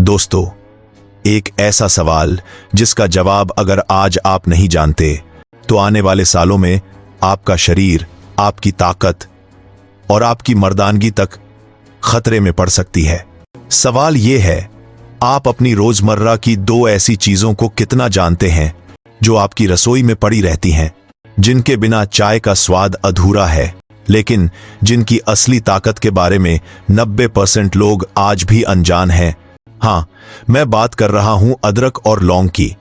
दोस्तों, एक ऐसा सवाल जिसका जवाब अगर आज आप नहीं जानते तो आने वाले सालों में आपका शरीर, आपकी ताकत और आपकी मर्दानगी तक खतरे में पड़ सकती है। सवाल यह है, आप अपनी रोजमर्रा की दो ऐसी चीजों को कितना जानते हैं जो आपकी रसोई में पड़ी रहती हैं, जिनके बिना चाय का स्वाद अधूरा है, लेकिन जिनकी असली ताकत के बारे में 90% लोग आज भी अनजान हैं। हाँ, मैं बात कर रहा हूं अदरक और लौंग की।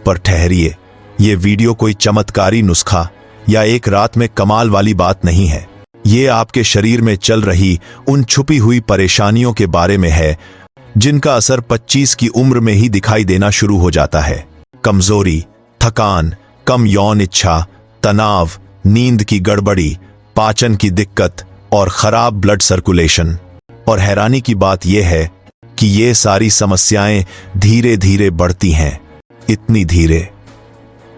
पर ठहरिए, ये वीडियो कोई चमत्कारी नुस्खा या एक रात में कमाल वाली बात नहीं है। ये आपके शरीर में चल रही उन छुपी हुई परेशानियों के बारे में है जिनका असर 25 की उम्र में ही दिखाई देना शुरू हो जाता है। कमजोरी, थकान, कम यौन इच्छा, तनाव, नींद की गड़बड़ी, पाचन की दिक्कत और खराब ब्लड सर्कुलेशन। और हैरानी की बात यह है कि ये सारी समस्याएं धीरे धीरे बढ़ती हैं, इतनी धीरे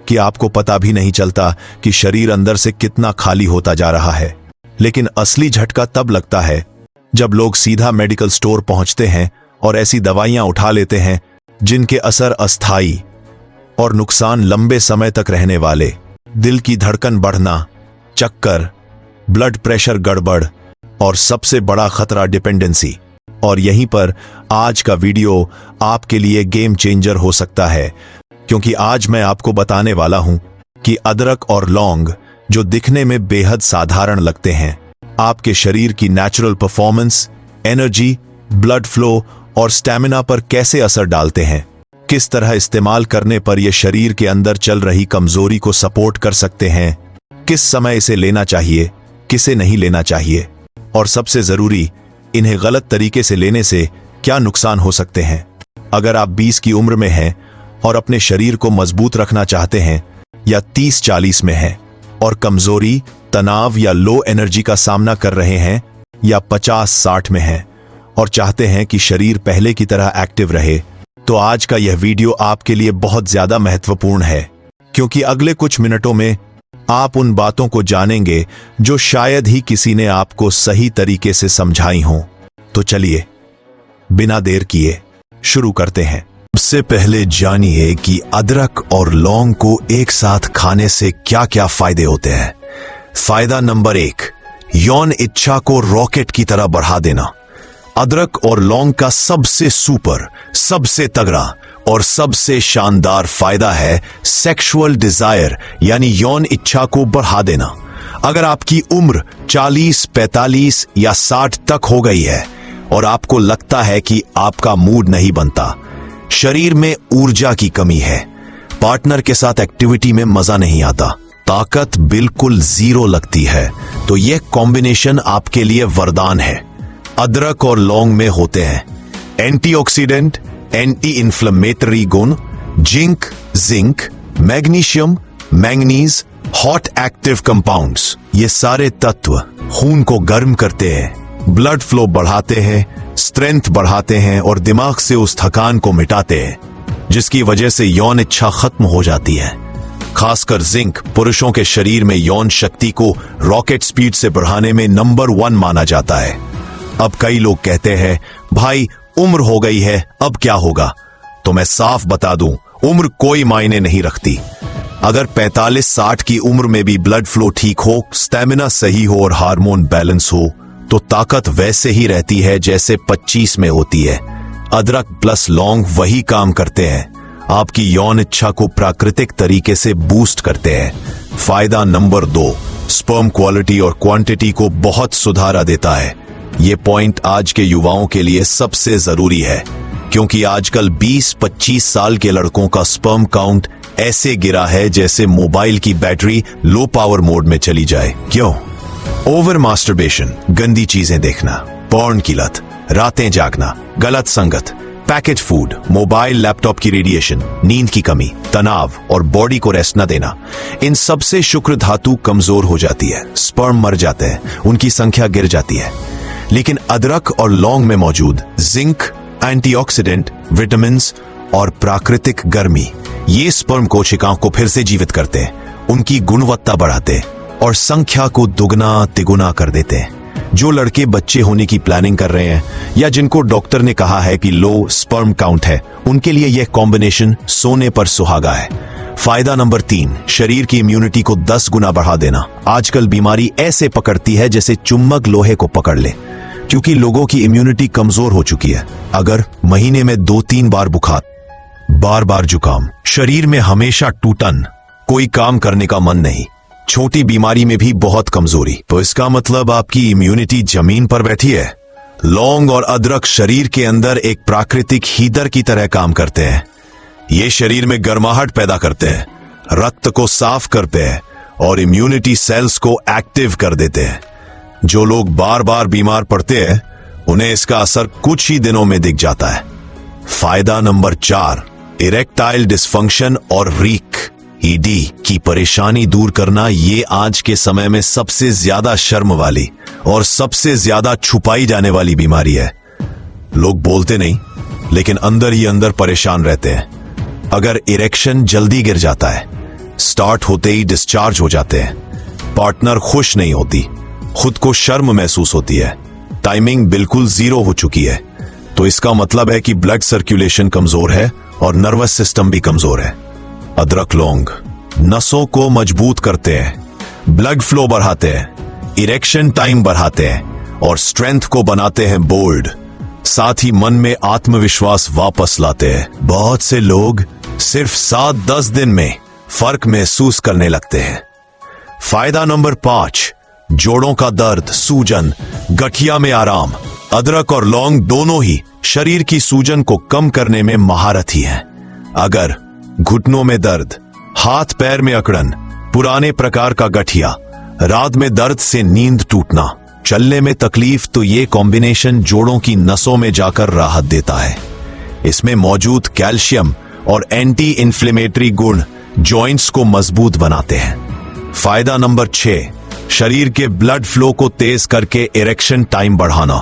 कि आपको पता भी नहीं चलता कि शरीर अंदर से कितना खाली होता जा रहा है। लेकिन असली झटका तब लगता है जब लोग सीधा मेडिकल स्टोर पहुंचते हैं और ऐसी दवाइयां उठा लेते हैं जिनके असर अस्थायी और नुकसान लंबे समय तक रहने वाले। दिल की धड़कन बढ़ना, चक्कर, ब्लड प्रेशर गड़बड़ और सबसे बड़ा खतरा डिपेंडेंसी। और यहीं पर आज का वीडियो आपके लिए गेम चेंजर हो सकता है, क्योंकि आज मैं आपको बताने वाला हूं कि अदरक और लौंग, जो दिखने में बेहद साधारण लगते हैं, आपके शरीर की natural performance, energy, blood flow और स्टैमिना पर कैसे असर डालते हैं। किस तरह इस्तेमाल करने पर यह शरीर के अंदर चल रही कमजोरी को सपोर्ट कर सकते हैं, किस समय इसे लेना चाहिए, किसे नहीं लेना चाहिए, और सबसे जरूरी, इन्हें गलत तरीके से लेने से क्या नुकसान हो सकते हैं। अगर आप 20 की उम्र में हैं और अपने शरीर को मजबूत रखना चाहते हैं, या 30-40 में हैं और कमजोरी, तनाव या लो एनर्जी का सामना कर रहे हैं, या 50-60 में हैं और चाहते हैं कि शरीर पहले की तरह एक्टिव रहे, तो आज का यह वीडियो आपके लिए बहुत ज्यादा महत्वपूर्ण है, क्योंकि अगले कुछ मिनटों में आप उन बातों को जानेंगे जो शायद ही किसी ने आपको सही तरीके से समझाई हों। तो चलिए, बिना देर किए शुरू करते हैं। सबसे पहले जानिए कि अदरक और लौंग को एक साथ खाने से क्या क्या फायदे होते हैं। फायदा नंबर 1, यौन इच्छा को रॉकेट की तरह बढ़ा देना। अदरक और लौंग का सबसे सुपर, सबसे तगड़ा और सबसे शानदार फायदा है सेक्सुअल डिजायर, यानी यौन इच्छा को बढ़ा देना। अगर आपकी उम्र 40, 45 या 60 तक हो गई है और आपको लगता है कि आपका मूड नहीं बनता, शरीर में ऊर्जा की कमी है, पार्टनर के साथ एक्टिविटी में मजा नहीं आता, ताकत बिल्कुल जीरो लगती है, तो यह कॉम्बिनेशन आपके लिए वरदान है। अदरक और लौंग में होते हैं एंटीऑक्सीडेंट, एंटी इन्फ्लेमेटरी गुण, zinc, magnesium, manganese, hot active compounds. ये सारे तत्व खून को गर्म करते हैं, ब्लड फ्लो बढ़ाते हैं, स्ट्रेंथ बढ़ाते हैं और दिमाग से उस थकान को मिटाते हैं जिसकी वजह से यौन इच्छा खत्म हो जाती है। खासकर जिंक पुरुषों के शरीर में यौन शक्ति को रॉकेट स्पीड से बढ़ाने में नंबर 1 माना जाता है। अब कई लोग कहते हैं, भाई उम्र हो गई है, अब क्या होगा? तो मैं साफ बता दूं, उम्र कोई मायने नहीं रखती। अगर 45-60 की उम्र में भी ब्लड फ्लो ठीक हो, स्टैमिना सही हो और हार्मोन बैलेंस हो, तो ताकत वैसे ही रहती है जैसे 25 में होती है। अदरक प्लस लौंग वही काम करते हैं, आपकी यौन इच्छा को प्राकृतिक तरीके से बूस्ट करते हैं। फायदा नंबर 2, स्पर्म क्वालिटी और क्वांटिटी को बहुत सुधारा देता है। ये पॉइंट आज के युवाओं के लिए सबसे जरूरी है, क्योंकि आजकल 20-25 साल के लड़कों का स्पर्म काउंट ऐसे गिरा है जैसे मोबाइल की बैटरी लो पावर मोड में चली जाए। क्यों? ओवर मास्टरबेशन, गंदी चीजें देखना, पॉर्न की लत, रातें जागना, गलत संगत, पैकेज फूड, मोबाइल लैपटॉप की रेडिएशन, नींद की कमी, तनाव और बॉडी को रेस्ट न देना, इन सबसे शुक्र धातु कमजोर हो जाती है, स्पर्म मर जाते हैं, उनकी संख्या गिर जाती है। लेकिन अदरक और लौंग में मौजूद जिंक, एंटीऑक्सीडेंट, विटामिन्स और प्राकृतिक गर्मी, ये स्पर्म कोशिकाओं को फिर से जीवित करते हैं, उनकी गुणवत्ता बढ़ाते हैं और संख्या को दुगना तिगुना कर देते हैं। जो लड़के बच्चे होने की प्लानिंग कर रहे हैं या जिनको डॉक्टर ने कहा है कि लो स्पर्म काउंट है, उनके लिए यह कॉम्बिनेशन सोने पर सुहागा है। फायदा नंबर 3, शरीर की इम्यूनिटी को 10 गुना बढ़ा देना। आजकल बीमारी ऐसे पकड़ती है जैसे चुम्बक लोहे को पकड़ ले, क्योंकि लोगों की इम्यूनिटी कमजोर हो चुकी है। अगर महीने में 2-3 बार बुखार, बार बार जुकाम, शरीर में हमेशा टूटन, कोई काम करने का मन नहीं, छोटी बीमारी में भी बहुत कमजोरी, तो इसका मतलब आपकी इम्यूनिटी जमीन पर बैठी है। लौंग और अदरक शरीर के अंदर एक प्राकृतिक हीटर की तरह काम करते हैं। ये शरीर में गर्माहट पैदा करते हैं, रक्त को साफ करते हैं और इम्यूनिटी सेल्स को एक्टिव कर देते हैं। जो लोग बार बार बीमार पड़ते हैं, उन्हें इसका असर कुछ ही दिनों में दिख जाता है। फायदा नंबर 4, इरेक्टाइल डिस्फंक्शन और रीक ईडी की परेशानी दूर करना। ये आज के समय में सबसे ज्यादा शर्म वाली और सबसे ज्यादा छुपाई जाने वाली बीमारी है। लोग बोलते नहीं, लेकिन अंदर ही अंदर परेशान रहते हैं। अगर इरेक्शन जल्दी गिर जाता है, स्टार्ट होते ही डिस्चार्ज हो जाते हैं, पार्टनर खुश नहीं होती, खुद को शर्म महसूस होती है, टाइमिंग बिल्कुल 0 हो चुकी है, तो इसका मतलब है कि ब्लड सर्कुलेशन कमजोर है और नर्वस सिस्टम भी कमजोर है। अदरक लौंग नसों को मजबूत करते हैं, ब्लड फ्लो बढ़ाते हैं, इरेक्शन टाइम बढ़ाते हैं और स्ट्रेंथ को बनाते हैं बोल्ड। साथ ही मन में आत्मविश्वास वापस लाते हैं। बहुत से लोग सिर्फ 7-10 दिन में फर्क महसूस करने लगते हैं। फायदा नंबर 5, जोड़ों का दर्द, सूजन, गठिया में आराम। अदरक और लौंग दोनों ही शरीर की सूजन को कम करने में महारथी हैं। अगर घुटनों में दर्द, हाथ पैर में अकड़न, पुराने प्रकार का गठिया, रात में दर्द से नींद टूटना, चलने में तकलीफ, तो ये कॉम्बिनेशन जोड़ों की नसों में जाकर राहत देता है। इसमें मौजूद कैल्शियम और एंटी इन्फ्लेमेटरी गुण जॉइंट्स को मजबूत बनाते हैं। फायदा नंबर 6, शरीर के ब्लड फ्लो को तेज करके इरेक्शन टाइम बढ़ाना।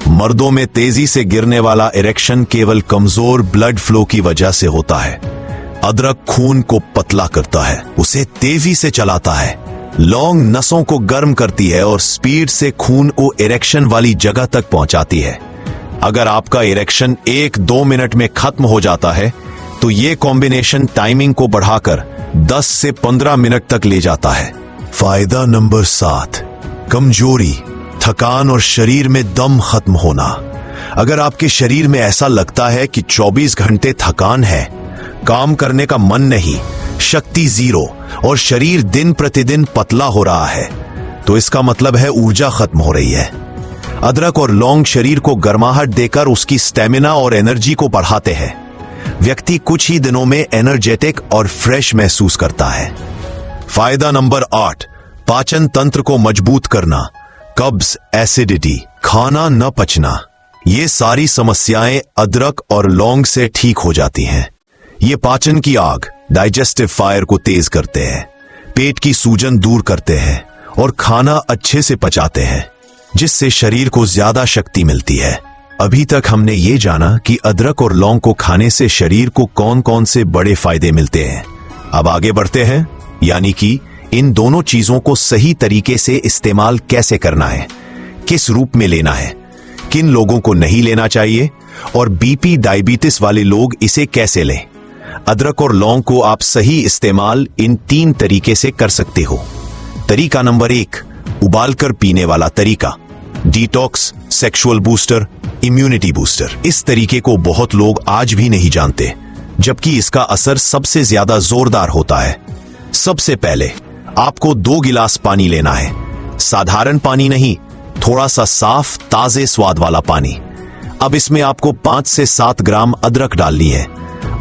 मर्दों में तेजी से गिरने वाला इरेक्शन केवल कमजोर ब्लड फ्लो की वजह से होता है। अदरक खून को पतला करता है, उसे तेजी से चलाता है। लौंग नसों को गर्म करती है और स्पीड से खून को इरेक्शन वाली जगह तक पहुंचाती है। अगर आपका इरेक्शन 1-2 मिनट में खत्म हो जाता है, तो ये कॉम्बिनेशन टाइमिंग को बढ़ाकर 10 से 15 मिनट तक ले जाता है। फायदा नंबर 7, कमजोरी, थकान और शरीर में दम खत्म होना। अगर आपके शरीर में ऐसा लगता है कि 24 घंटे थकान है, काम करने का मन नहीं, शक्ति 0 और शरीर दिन प्रतिदिन पतला हो रहा है, तो इसका मतलब है ऊर्जा खत्म हो रही है। अदरक और लौंग शरीर को गर्माहट देकर उसकी स्टेमिना और एनर्जी को बढ़ाते हैं। व्यक्ति कुछ ही दिनों में एनर्जेटिक और फ्रेश महसूस करता है। फायदा नंबर 8, पाचन तंत्र को मजबूत करना। कब्ज, एसिडिटी, खाना न पचना, ये सारी समस्याएं अदरक और लौंग से ठीक हो जाती हैं। ये पाचन की आग, डाइजेस्टिव फायर को तेज करते हैं, पेट की सूजन दूर करते हैं और खाना अच्छे से पचाते हैं, जिससे शरीर को ज्यादा शक्ति मिलती है। अभी तक हमने ये जाना कि अदरक और लौंग को खाने से शरीर को कौन कौन से बड़े फायदे मिलते हैं। अब आगे बढ़ते हैं, यानी कि इन दोनों चीजों को सही तरीके से इस्तेमाल कैसे करना है, किस रूप में लेना है, किन लोगों को नहीं लेना चाहिए और बीपी डायबिटीज वाले लोग इसे कैसे लें। अदरक और लौंग को आप सही इस्तेमाल इन 3 तरीके से कर सकते हो। तरीका नंबर 1, उबालकर पीने वाला तरीका। Detox, sexual booster, immunity booster. इस तरीके को बहुत लोग आज भी नहीं जानते, जबकि इसका असर सबसे ज्यादा जोरदार होता है। सबसे पहले आपको 2 गिलास पानी लेना है। साधारण पानी नहीं, थोड़ा सा साफ ताजे स्वाद वाला पानी। अब इसमें आपको 5 से 7 ग्राम अदरक डालनी है।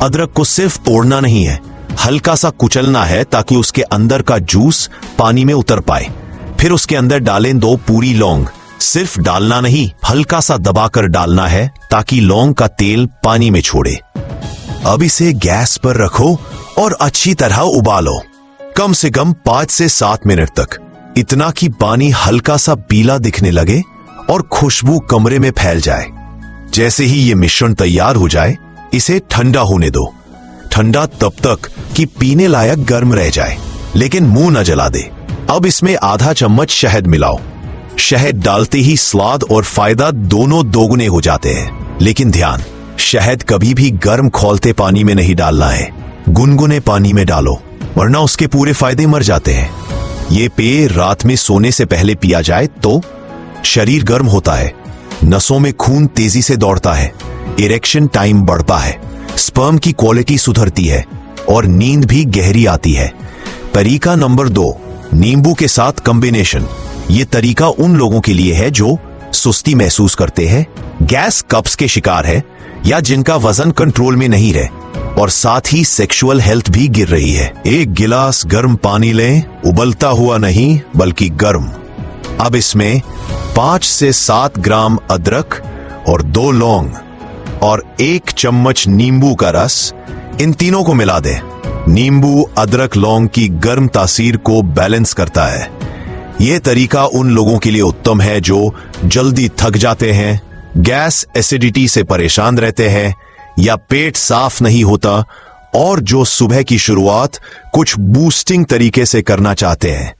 अदरक को सिर्फ तोड़ना नहीं है, हल्का सा कुचलना है ताकि उसके अंदर का जूस पानी में उतर पाए। फिर उसके अंदर डालें 2 पूरी लौंग। सिर्फ डालना नहीं, हल्का सा दबाकर डालना है ताकि लौंग का तेल पानी में छोड़े। अब इसे गैस पर रखो और अच्छी तरह उबालो, कम से कम 5 से 7 मिनट तक, इतना कि पानी हल्का सा पीला दिखने लगे और खुशबू कमरे में फैल जाए। जैसे ही ये मिश्रण तैयार हो जाए, इसे ठंडा होने दो। ठंडा तब तक कि पीने लायक गर्म रह जाए, लेकिन मुंह न जला दे। अब इसमें आधा चम्मच शहद मिलाओ। शहद डालते ही स्वाद और फायदा दोनों दोगुने हो जाते हैं। लेकिन ध्यान, शहद कभी भी गर्म खौलते पानी में नहीं डालना है। गुनगुने पानी में डालो, वरना उसके पूरे फायदे मर जाते हैं। ये पेय रात में सोने से पहले पिया जाए तो शरीर गर्म होता है, नसों में खून तेजी से दौड़ता है, इरेक्शन टाइम बढ़ता है, स्पर्म की क्वालिटी सुधरती है और नींद भी गहरी आती है। तरीका नंबर 2, नींबू के साथ कॉम्बिनेशन। ये तरीका उन लोगों के लिए है जो सुस्ती महसूस करते हैं, गैस कब्ज के शिकार है या जिनका वजन कंट्रोल में नहीं है और साथ ही सेक्सुअल हेल्थ भी गिर रही है। एक गिलास गर्म पानी लें, उबलता हुआ नहीं बल्कि गर्म। अब इसमें 5 से 7 ग्राम अदरक और 2 लौंग और 1 चम्मच नींबू का रस, इन तीनों को मिला दें। नींबू अदरक लौंग की गर्म तासीर को बैलेंस करता है। यह तरीका उन लोगों के लिए उत्तम है जो जल्दी थक जाते हैं, गैस एसिडिटी से परेशान रहते हैं या पेट साफ नहीं होता और जो सुबह की शुरुआत कुछ बूस्टिंग तरीके से करना चाहते हैं।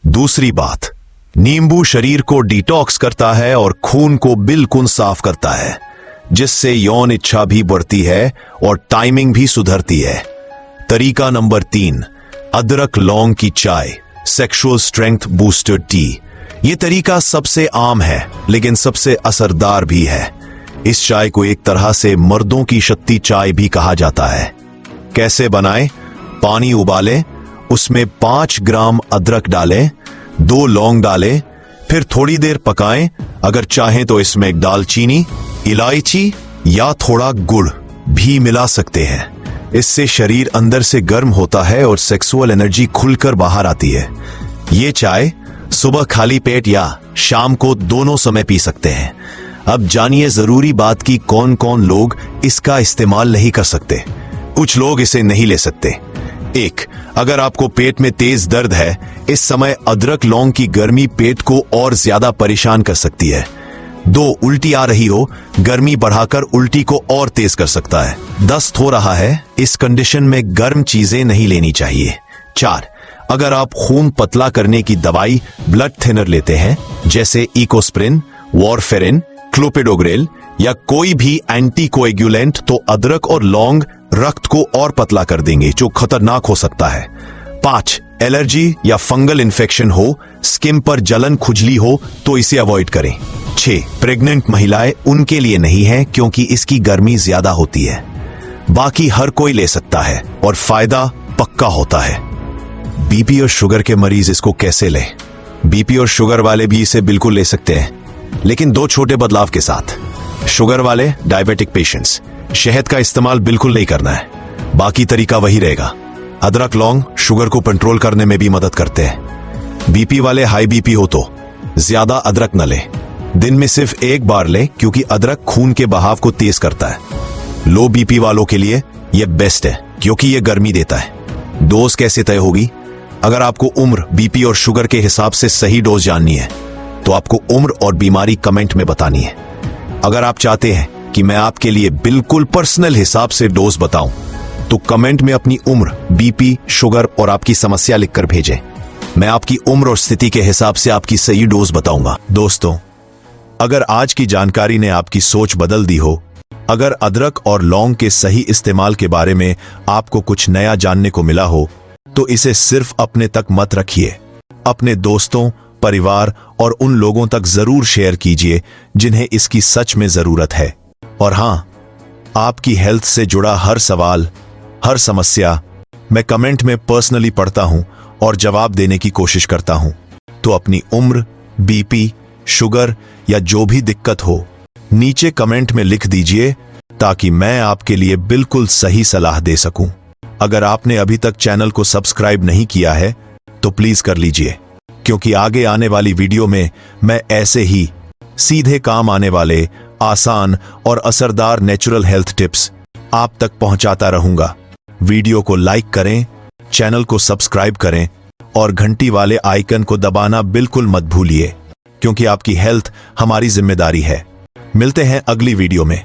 दूसरी बात, नींबू शरीर को डिटॉक्स करता है और खून को बिल्कुल साफ करता है, जिससे यौन इच्छा भी बढ़ती है और टाइमिंग भी सुधरती है। तरीका नंबर 3, अदरक लौंग की चाय, सेक्सुअल स्ट्रेंथ बूस्टर टी। यह तरीका सबसे आम है लेकिन सबसे असरदार भी है। इस चाय को एक तरह से मर्दों की शक्ति चाय भी कहा जाता है। कैसे बनाएं? पानी उबालें, उसमें 5 ग्राम अदरक डालें, 2 लौंग डालें, फिर थोड़ी देर पकाएं। अगर चाहें तो इसमें दालचीनी, इलायची या थोड़ा गुड़ भी मिला सकते हैं। इससे शरीर अंदर से गर्म होता है और सेक्सुअल एनर्जी खुलकर बाहर आती है। ये चाय सुबह खाली पेट या शाम को दोनों समय पी सकते हैं। अब जानिए जरूरी बात कि कौन कौन लोग इसका इस्तेमाल नहीं कर सकते। कुछ लोग इसे नहीं ले सकते। 1, अगर आपको पेट में तेज दर्द है, इस समय अदरक लौंग की गर्मी पेट को और ज्यादा परेशान कर सकती है। 2, उल्टी आ रही हो, गर्मी बढ़ाकर उल्टी को और तेज कर सकता है। दस्त हो रहा है, इस कंडीशन में गर्म चीजें नहीं लेनी चाहिए। 4, अगर आप खून पतला करने की दवाई ब्लड थिनर लेते हैं, जैसे इकोस्प्रिन, वॉरफेरिन, क्लोपिडोग्रेल या कोई भी एंटीकोएगुलेंट, तो अदरक और लौंग रक्त को और पतला कर देंगे, जो खतरनाक हो सकता है। 5, एलर्जी या फंगल इन्फेक्शन हो, स्किन पर जलन खुजली हो तो इसे अवॉइड करें। 6, प्रेग्नेंट महिलाएं, उनके लिए नहीं है क्योंकि इसकी गर्मी ज्यादा होती है। बाकी हर कोई ले सकता है और फायदा पक्का होता है। बीपी और शुगर के मरीज इसको कैसे लें? बीपी और शुगर वाले भी इसे बिल्कुल ले सकते हैं, लेकिन 2 छोटे बदलाव के साथ। शुगर वाले डायबिटिक पेशेंट्स, शहद का इस्तेमाल बिल्कुल नहीं करना है, बाकी तरीका वही रहेगा। अदरक लौंग शुगर को कंट्रोल करने में भी मदद करते हैं। बीपी वाले, हाई बीपी हो तो ज्यादा अदरक न लें, दिन में सिर्फ 1 बार लें क्योंकि अदरक खून के बहाव को तेज करता है। लो बीपी वालों के लिए यह बेस्ट है क्योंकि यह गर्मी देता है। डोज कैसे तय होगी? अगर आपको उम्र, बीपी और शुगर के हिसाब से सही डोज जाननी है तो आपको उम्र और बीमारी कमेंट में बतानी है। अगर आप चाहते हैं कि मैं आपके लिए बिल्कुल पर्सनल हिसाब से डोज बताऊं तो कमेंट में अपनी उम्र, बीपी, शुगर और आपकी समस्या लिखकर भेजें। मैं आपकी उम्र और स्थिति के हिसाब से आपकी सही डोज बताऊंगा। दोस्तों, अगर आज की जानकारी ने आपकी सोच बदल दी हो, अगर अदरक और लौंग के सही इस्तेमाल के बारे में आपको कुछ नया जानने को मिला हो, तो इसे सिर्फ अपने तक मत रखिए। अपने दोस्तों, परिवार और उन लोगों तक जरूर शेयर कीजिए जिन्हें इसकी सच में जरूरत है। और हां, आपकी हेल्थ से जुड़ा हर सवाल, हर समस्या मैं कमेंट में पर्सनली पढ़ता हूं और जवाब देने की कोशिश करता हूं। तो अपनी उम्र, बीपी, शुगर या जो भी दिक्कत हो, नीचे कमेंट में लिख दीजिए ताकि मैं आपके लिए बिल्कुल सही सलाह दे सकूं। अगर आपने अभी तक चैनल को सब्सक्राइब नहीं किया है तो प्लीज कर लीजिए, क्योंकि आगे आने वाली वीडियो में मैं ऐसे ही सीधे काम आने वाले, आसान और असरदार नेचुरल हेल्थ टिप्स आप तक पहुंचाता रहूंगा। वीडियो को लाइक करें, चैनल को सब्सक्राइब करें और घंटी वाले आइकन को दबाना बिल्कुल मत भूलिए, क्योंकि आपकी हेल्थ हमारी जिम्मेदारी है। मिलते हैं अगली वीडियो में।